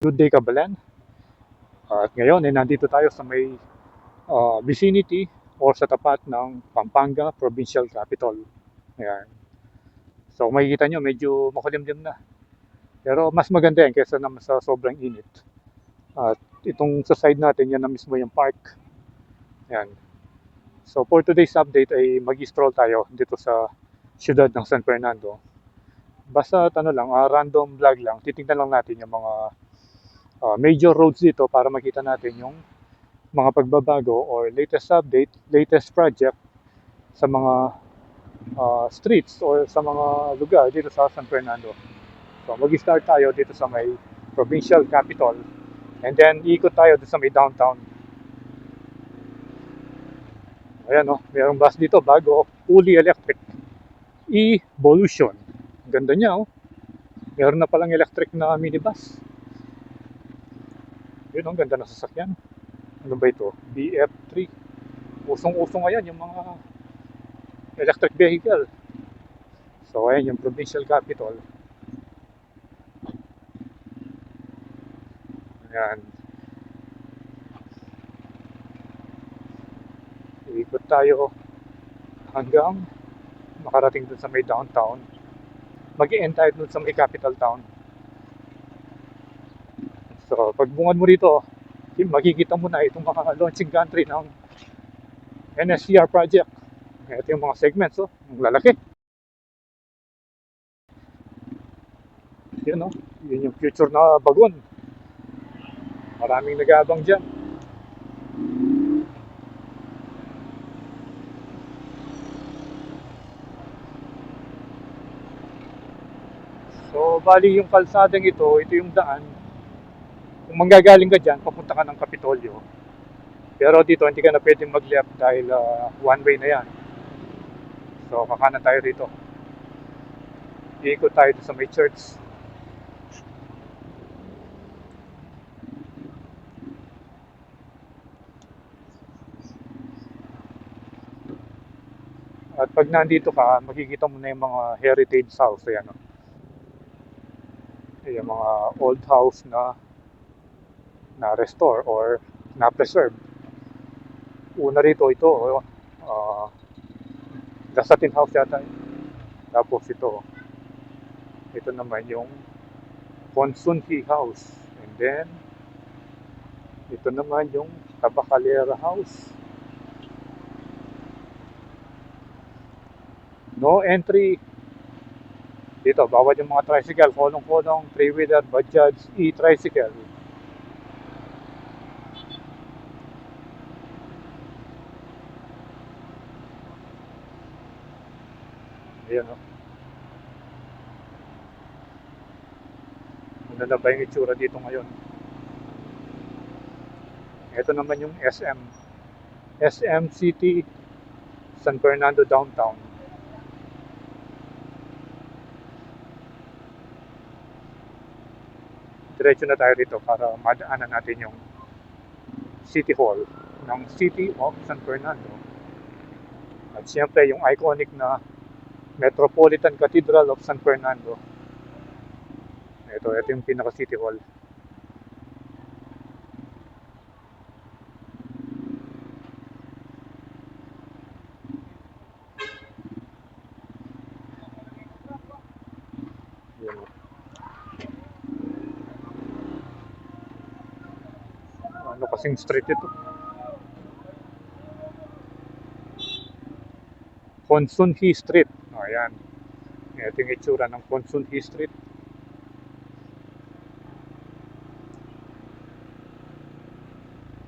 Good day, Kabalen. At ngayon ay nandito tayo sa may vicinity or sa tapat ng Pampanga Provincial Capital. Ayan. So makikita nyo medyo makulimlim na. Pero mas maganda yan kaysa naman sa sobrang init. At itong sa side natin, yan na mismo yung park. Ayan. So for today's update ay mag-stroll tayo dito sa siyudad ng San Fernando. Basta random vlog lang. Titingnan lang natin yung mga major roads dito para makita natin yung mga pagbabago or latest update, latest project sa mga streets or sa mga lugar dito sa San Fernando. So mag-start tayo dito sa may provincial capital and then ikot tayo dito sa may downtown. Ayan mayroong bus dito bago, fully electric. E-Volution. Ganda niya Meron na palang electric na minibus. Yun ganda ng sasakyan. Ano ba ito? BF3. Usong-usong ngayon yung mga electric vehicle. So ayan yung provincial capital. Ayan. Ikot tayo hanggang makarating dun sa may downtown. Mag-i-end tayo dun sa may capital town. So pag bungad mo rito, makikita mo na itong mga launching country ng NSCR project. Ito yung mga segments ang lalaki. Yun yun yung future na bagon. Maraming nag-aabang dyan. So bali yung kalsadang ito yung daan. Kung manggagaling ka dyan, papunta ka ng Kapitolyo. Pero dito hindi ka na pwedeng mag-left dahil one way na yan. So kakanan tayo dito. Iikot tayo sa may church. At pag nandito ka, makikita mo na yung mga heritage house. Ayan yung mga old house na restore or na preserve. Una rito ito Dasatin House yata. Tapos ito naman yung Consunji House. And then ito naman yung Tabacalera House. No entry dito, bawal yung mga tricycle, kolong-kolong, 3-wheeler, Bajaj, e-tricycle. Ayan ano na ba yung itsura dito ngayon? Ito naman yung SM City San Fernando Downtown. Diretso na tayo rito para madaanan natin yung City Hall ng City of San Fernando. At siyempre yung iconic na Metropolitan Cathedral of San Fernando. Ito yung pinaka City Hall. Ano kasing street ito? Consunji Street. Ayan. Ito yung itsura ng Consunji Street.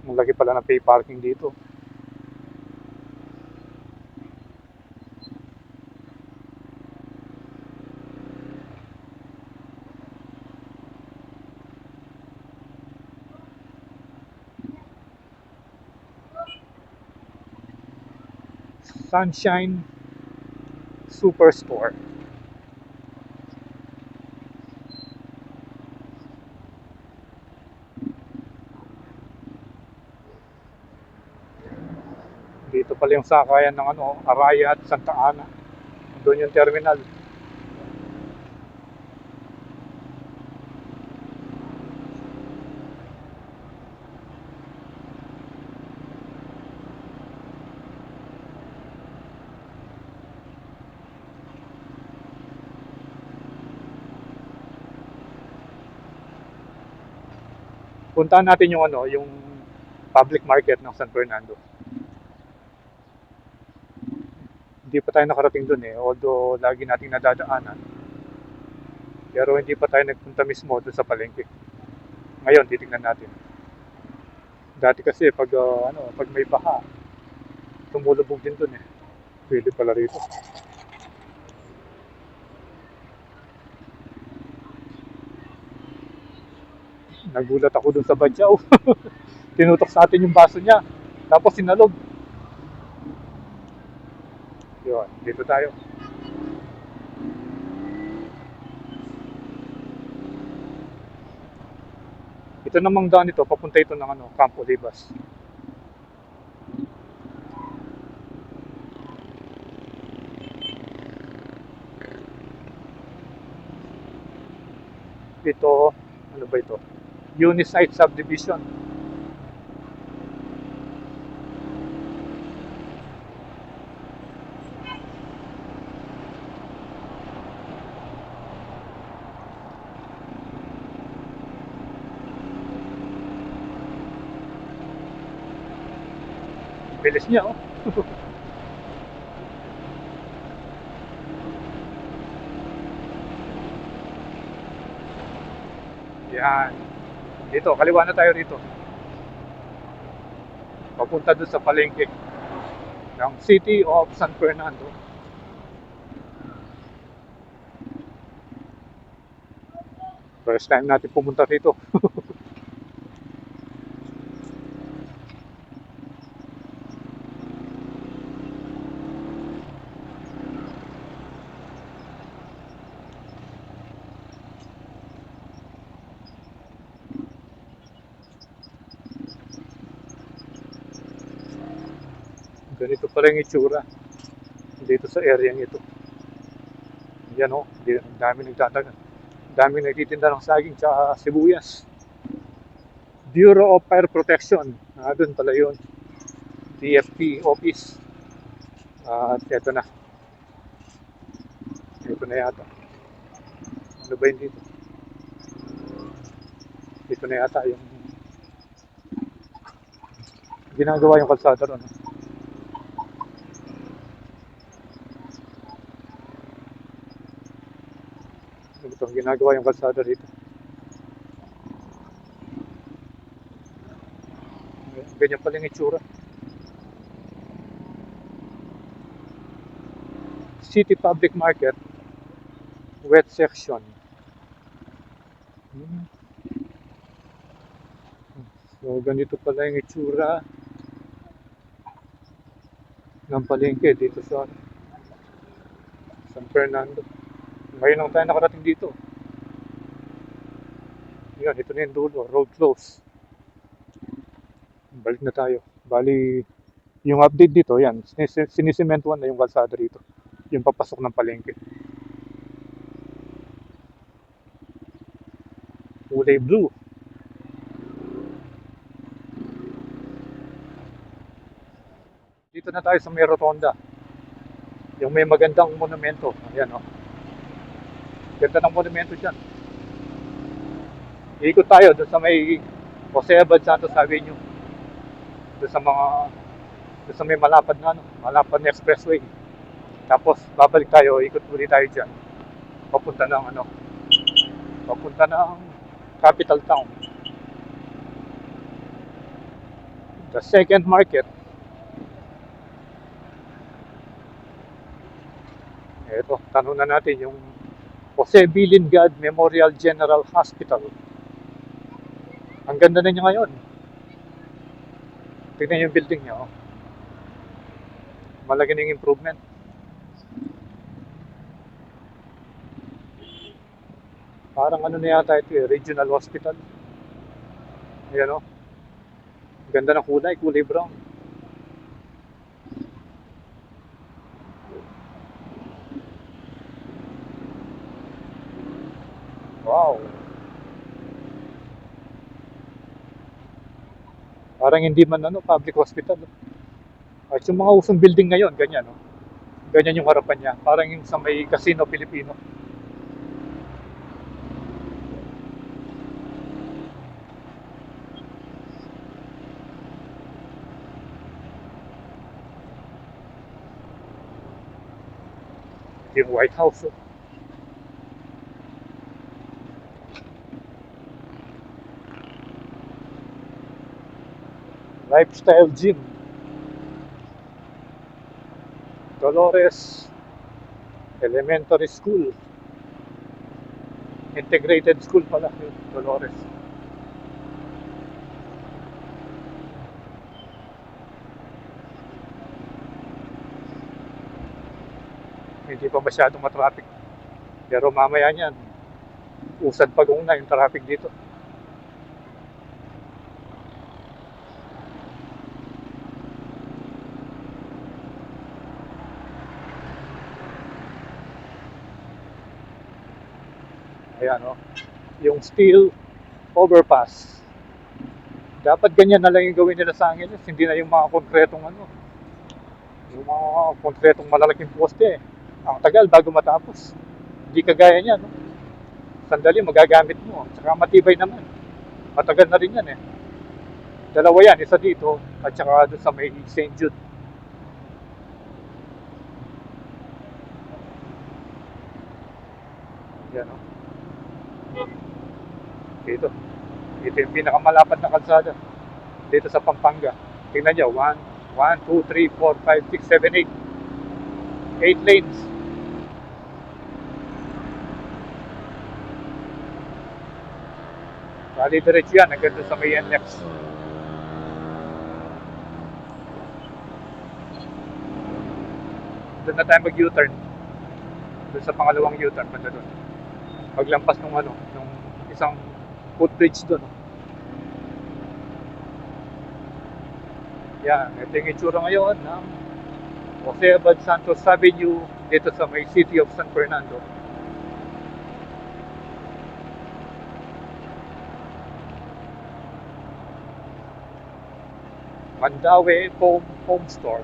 Malaki pala ng pay parking dito. Sunshine Superstore. Dito pala yung sakayan ng Araya at Santa Ana. Doon yung terminal. Puntahan natin yung ano, yung public market ng San Fernando. Hindi pa tayo nakarating dun eh, although lagi nating nadadaanan. Pero hindi pa tayo nagpunta mismo dun sa palengke. Ngayon, titingnan natin. Dati kasi pag ano, pag may baha, tumulubog din dun eh. Pwede pala rito. Nagulat ako dun sa badyaw. Tinutok sa atin yung baso niya. Tapos sinalog. Yun, dito tayo. Ito namang daan ito, papunta ito ng ano, Camp Olivas. Ito, ano ba ito? Unisite Subdivision. Bilis niya, oh. Yan. Dito, kaliwa na tayo rito. Papunta doon sa palengke ng City of San Fernando. First time natin pumunta rito. Ganito pala yung itsura dito sa area ito. Yan oh, ang dami nagtataga. Ang dami nagtitinda ng saging sa sibuyas. Bureau of Fire Protection. Doon pala yun. DFP office. At eto na. Ito na yata. Ano ba yun dito? Dito na yata yung ginagawa yung kalsada ron. Ito ang ginagawa yung kalsada dito. Ganyan pala yung itsura. City Public Market, wet section. So, ganito pala yung itsura ng palengke dito sa San Fernando. Ngayon lang tayo nakarating dito. Yan, ito na yung dulo. Road close. Balik na tayo. Bali, yung update dito, yan. Sinisimentuhan na yung kalsada dito. Yung papasok ng palengke. Kulay blue. Dito na tayo sa may rotonda. Yung may magandang monumento. Ayan, oh. Ganda ng monumento dyan. Iikot tayo doon sa may Jose Abad Santos Avenue. Doon sa mga doon sa may malapad na ano, malapad na expressway. Tapos babalik tayo, ikot ulit tayo dyan. Papunta ng ano, papunta ng capital town. The second market. Ito, tanong na natin yung Jose B. Lingad Memorial General Hospital. Ang ganda na niya ngayon. Tignan yung building niya, oh. Malaki ng improvement. Parang ano na yata ito eh, regional hospital. Ayan, oh. Ganda ng kulay, kulay brown. Wow. Parang hindi man ano, public hospital. At yung mga usong building ngayon, ganyan, no? Ganyan yung harapan niya. Parang yung sa may Casino Pilipino. Yung White House. Oh. Lifestyle Gym. Dolores Elementary School. Integrated School pala yung Dolores. Hindi pa masyadong matraffic. Pero mamaya niyan, usad pagong na yung traffic dito. Ayan o. Yung steel overpass. Dapat ganyan na lang yung gawin nila sa Angeles. Hindi na yung mga konkretong ano. Yung mga konkretong malalaking poste. Ang tagal bago matapos. Hindi kagaya niyan. No? Sandali magagamit mo. Tsaka matibay naman. Matagal na rin yan eh. Dalawa yan. Isa dito at saka doon sa may St. Jude. Yan o. Dito. Ito yung pinakamalapad na kalsada. Dito sa Pampanga. Tingnan nyo. 1, 2, 3, 4, 5, 6, 7, 8. 8 lanes. Bali diretso yan. Hanggang doon sa may NX. Doon na tayo mag-U-turn. Doon sa pangalawang U-turn. Banda doon. Paglampas nung ano. Nung isang footbridge doon. Yan, ito yung itsura ngayon ng Jose Abad Santos Avenue dito sa may City of San Fernando. Mandaue Home Store.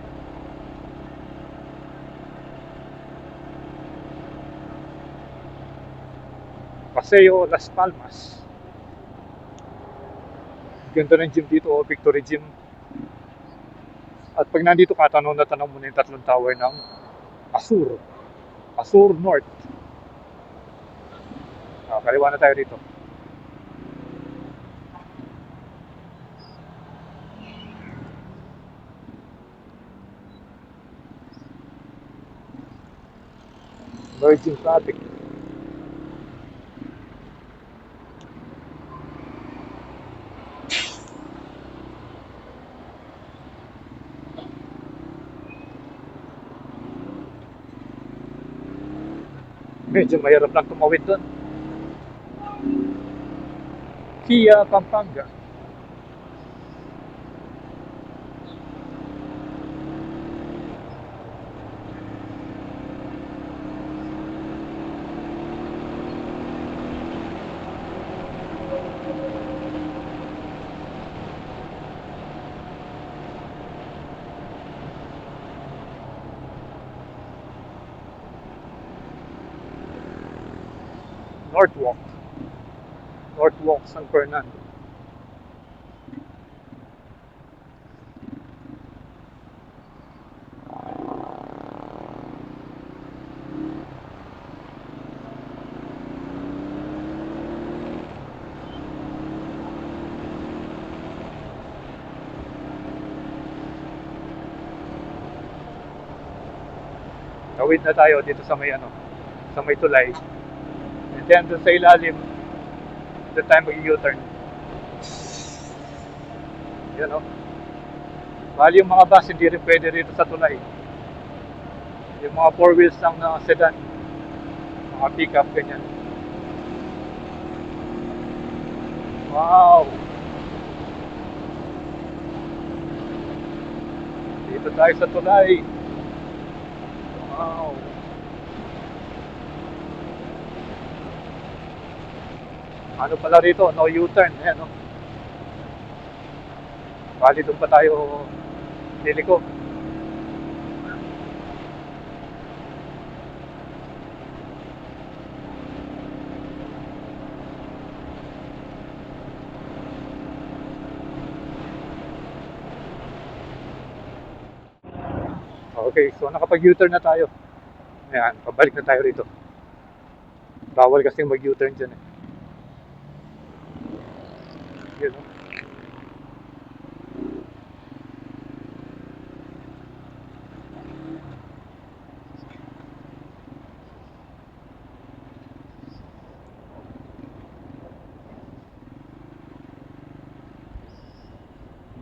Paseo Las Palmas. Ganda ng gym dito, Victory Gym. At pag nandito ka, tanong na tanong mo na yung tatlong tower ng Asur. Asur North. Kaliwa na tayo dito. Virgin traffic. Medyo mahirap lang tumawid doon. Kia Pampanga. Northwalk. Northwalk San Fernando. Tawid na tayo dito sa may ano, sa may tulay. And then doon sa ilalim, doon tayo mag-U-turn. Yan o. Bali yung mga bus hindi rin pwede rito sa tulay. Yung mga 4 wheels lang na sedan, mga pick-up, ganyan. Wow! Dito tayo sa tulay. Wow! Ano pala rito? No U-turn. Ayan o. Bali doon pa tayo liliko. Okay, so nakapag-U-turn na tayo. Ayan, pabalik na tayo rito. Bawal kasi mag-U-turn dyan eh. Yun, no?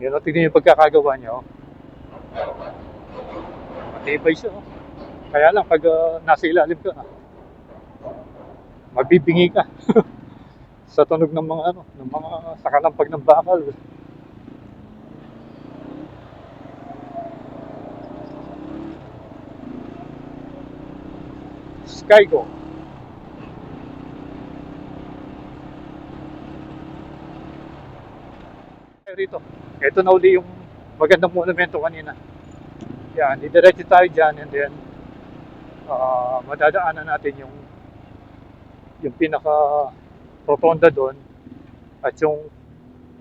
Yun, no? Tignan yung pagkakagawa niya. Oh. Matibay siya. Oh. Kaya lang, pag nasa ilalim ka, mabibingi ka sa tunog ng mga ng mga sakalampag ng bakal. Skygo. Rito. Ito na uli yung magandang monumento kanina. Yan, didiretso tayo dyan and then madadaanan natin yung pinaka rotonda doon at yung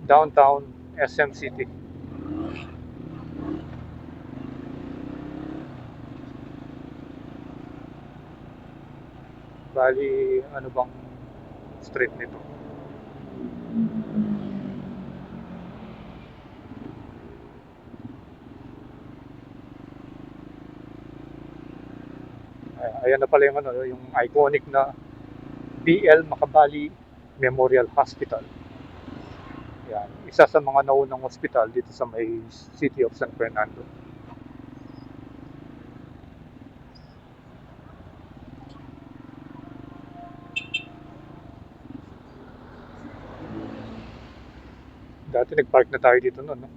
downtown SM City. Bali, ano bang street nito? Ayan na pala yung, yung iconic na BL Macabali Memorial Hospital. Yan, isa sa mga naunang hospital dito sa may City of San Fernando. Dati nag-park na tayo dito noon, no?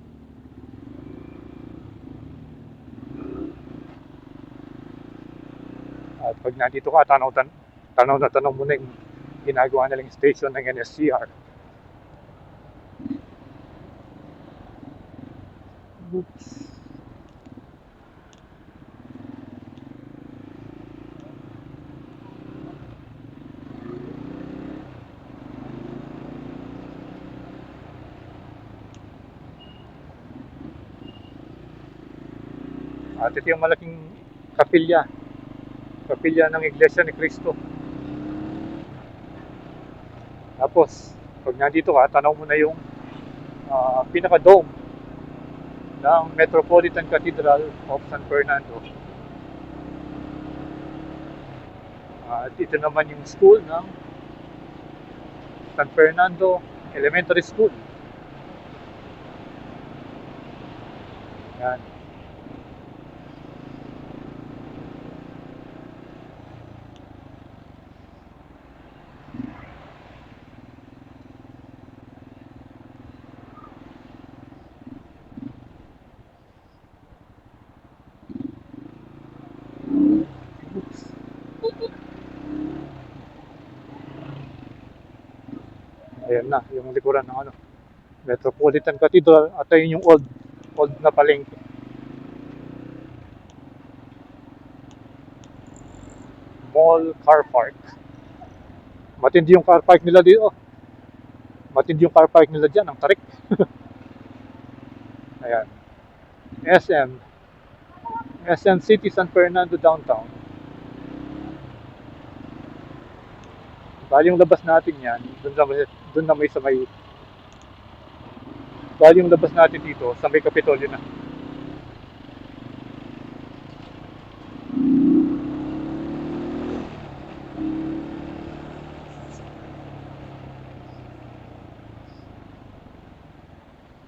At pag nandito ka, tanaw mo na yung ginagawa nilang station ng NSCR. Oops. At ito yung malaking kapilya. Kapilya ng Iglesia ni Cristo. Tapos, pag nandito ka, tanaw mo na yung pinaka-dome ng Metropolitan Cathedral of San Fernando. At ito naman yung school ng San Fernando Elementary School. Yan. Ayan na, yung likuran ng Metropolitan Cathedral at ayun yung old na palengke. Mall Car Park. Matindi yung car park nila dito. Matindi yung car park nila dyan, ang tarik. Ayan. SM. SM City San Fernando Downtown. Bali yung labas natin yan, dun na may sa may, bali yung labas natin dito, sa may Kapitolyo na.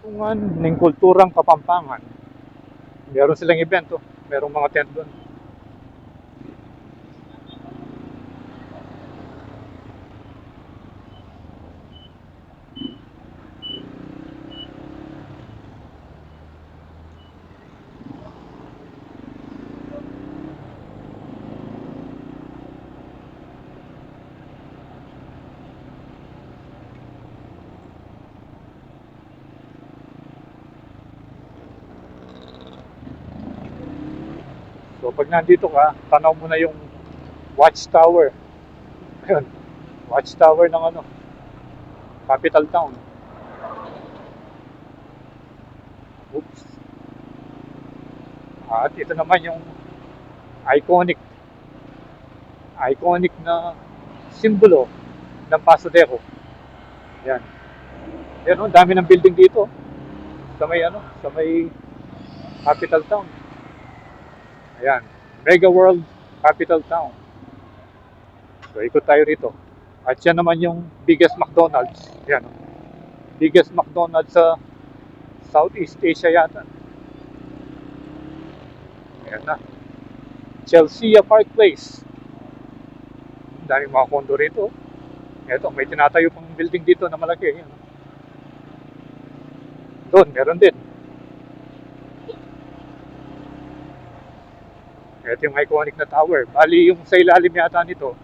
Tungan ng kulturang Kapampangan. Meron silang event, oh. Merong mga tent doon. So pag nandito ka, tanaw mo na yung watchtower. Ayun, watchtower ng capital town. Oops. At ito naman yung iconic iconic na simbolo ng Paso-Deco. Yan. Yan, oh, dami ng building dito. Sa may capital town. Ayan. Mega World Capital Town. So, ikot tayo rito. At yan naman yung biggest McDonald's. Yan, oh. Biggest McDonald's sa Southeast Asia yata. Ayan na. Chelsea Park Place. Daming mga kondo rito. Eto, may tinatayo pang building dito na malaki. Yan. Doon, meron din. Ito yung iconic na tower. Bali, yung sa ilalim yata nito,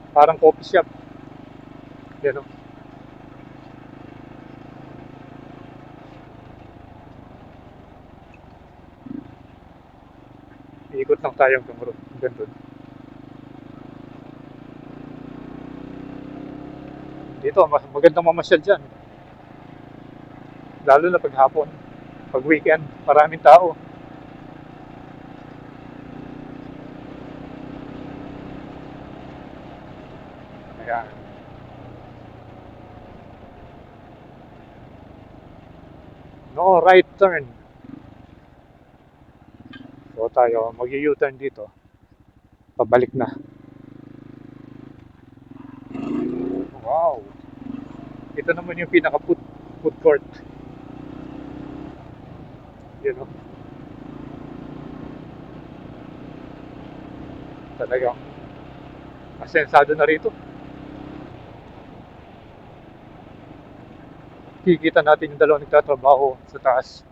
parang coffee shop. Yan, oh. Iikot lang tayo hanggang doon. Dito, magandang mamasyal dyan. Lalo na pag hapon, pag weekend, maraming tao. Ayan. No right turn. So tayo, mag-u-turn dito. Pabalik na. Wow. Ito naman yung pinaka food court. You know. Talagang asensado na rito. Kikita natin yung dalawang nagtatrabaho sa taas.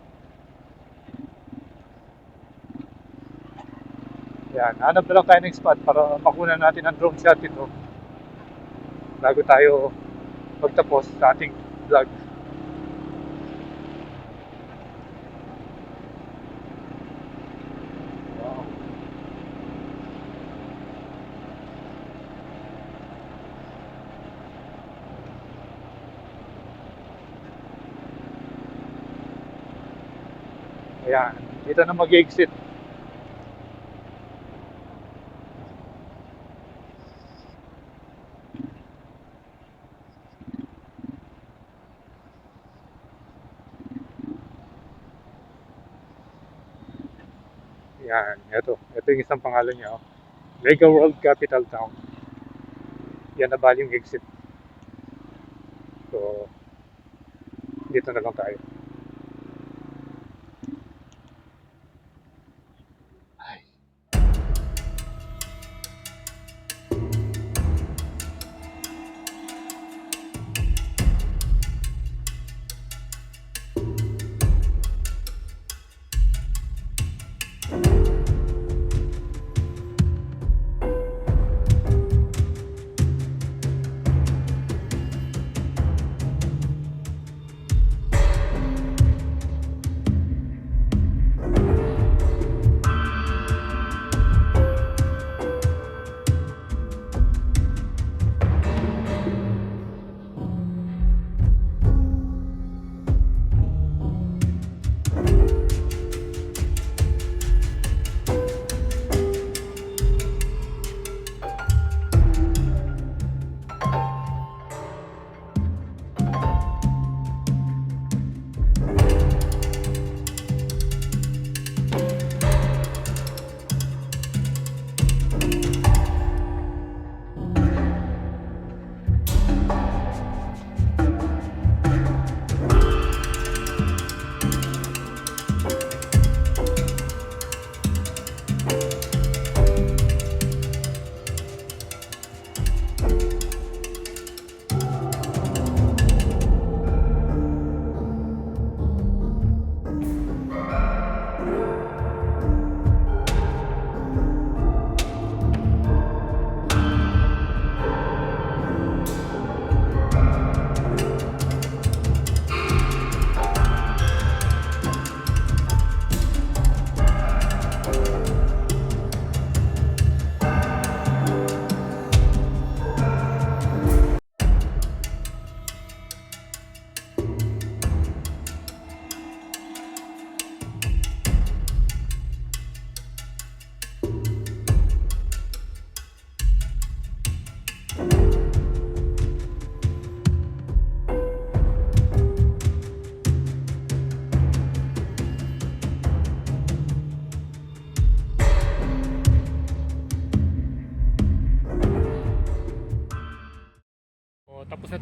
Yan, hanap na lang tayo ng spot para makunan natin ang drone shot ito bago tayo magtapos sa ating vlog. Wow. Ayan, dito na mag-exit. Yan, ito yung isang pangalan niya. Oh. Mega World Capital Town. Yan na bali yung exit. So, dito na lang tayo. Ay.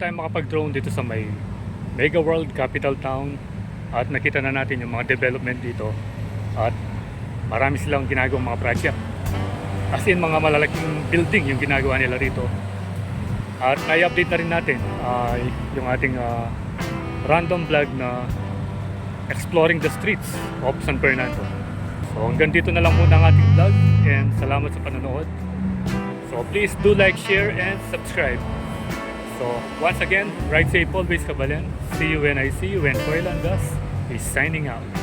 tayo makapag-drone dito sa may Mega World Capital Town at nakita na natin yung mga development dito at marami silang ginagawang mga project. As in mga malalaking building yung ginagawa nila rito. At na-update na rin natin yung ating random vlog na exploring the streets of San Fernando. So hanggang dito na lang muna ang ating vlog and salamat sa panonood. So please do like, share, and subscribe. So once again, ride safe always, Kabalen. See you when I see you, and Koilangas is signing out.